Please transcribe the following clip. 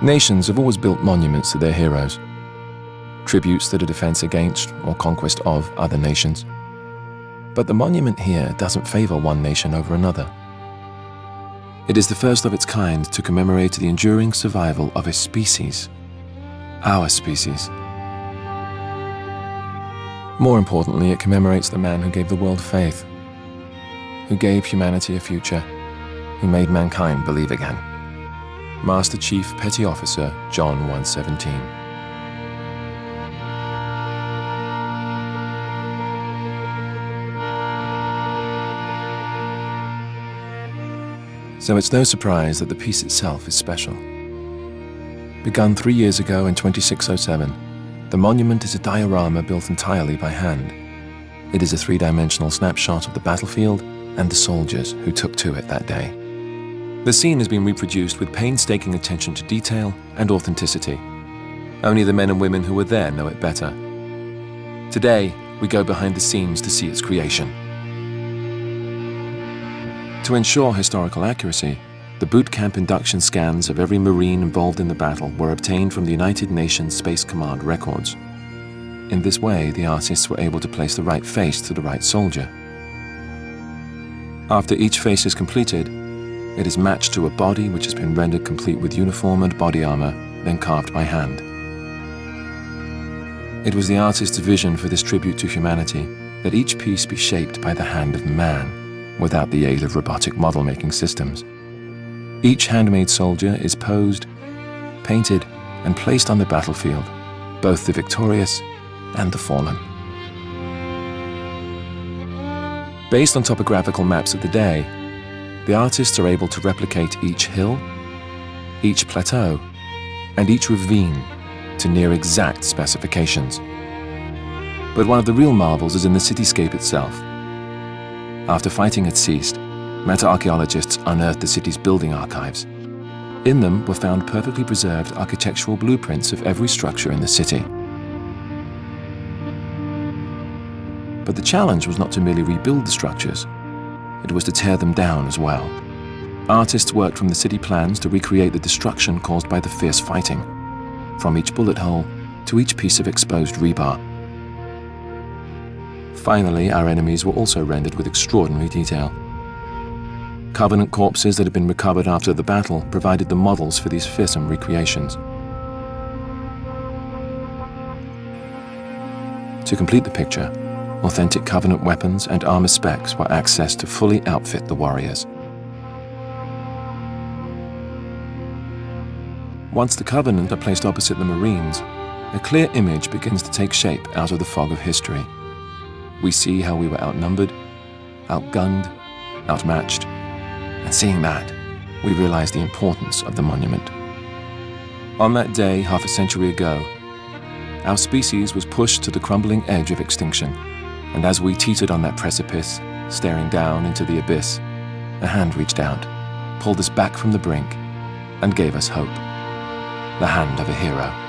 Nations have always built monuments to their heroes, tributes that are defense against or conquest of other nations. But the monument here doesn't favor one nation over another. It is the first of its kind to commemorate the enduring survival of a species, our species. More importantly, it commemorates the man who gave the world faith, who gave humanity a future, who made mankind believe again. Master Chief Petty Officer John 117. So it's no surprise that the piece itself is special. Begun 3 years ago in 2607, the monument is a diorama built entirely by hand. It is a three-dimensional snapshot of the battlefield and the soldiers who took to it that day. The scene has been reproduced with painstaking attention to detail and authenticity. Only the men and women who were there know it better. Today, we go behind the scenes to see its creation. To ensure historical accuracy, the boot camp induction scans of every Marine involved in the battle were obtained from the United Nations Space Command records. In this way, the artists were able to place the right face to the right soldier. After each face is completed, it is matched to a body which has been rendered complete with uniform and body armor, then carved by hand. It was the artist's vision for this tribute to humanity that each piece be shaped by the hand of man, without the aid of robotic model-making systems. Each handmade soldier is posed, painted, and placed on the battlefield, both the victorious and the fallen. Based on topographical maps of the day, the artists are able to replicate each hill, each plateau, and each ravine to near exact specifications. But one of the real marvels is in the cityscape itself. After fighting had ceased, meta-archaeologists unearthed the city's building archives. In them were found perfectly preserved architectural blueprints of every structure in the city. But the challenge was not to merely rebuild the structures, it was to tear them down as well. Artists worked from the city plans to recreate the destruction caused by the fierce fighting, from each bullet hole to each piece of exposed rebar. Finally, our enemies were also rendered with extraordinary detail. Covenant corpses that had been recovered after the battle provided the models for these fearsome recreations. To complete the picture, authentic Covenant weapons and armor specs were accessed to fully outfit the warriors. Once the Covenant are placed opposite the Marines, a clear image begins to take shape out of the fog of history. We see how we were outnumbered, outgunned, outmatched, and seeing that, we realize the importance of the monument. On that day, half a century ago, our species was pushed to the crumbling edge of extinction. And as we teetered on that precipice, staring down into the abyss, a hand reached out, pulled us back from the brink, and gave us hope. The hand of a hero.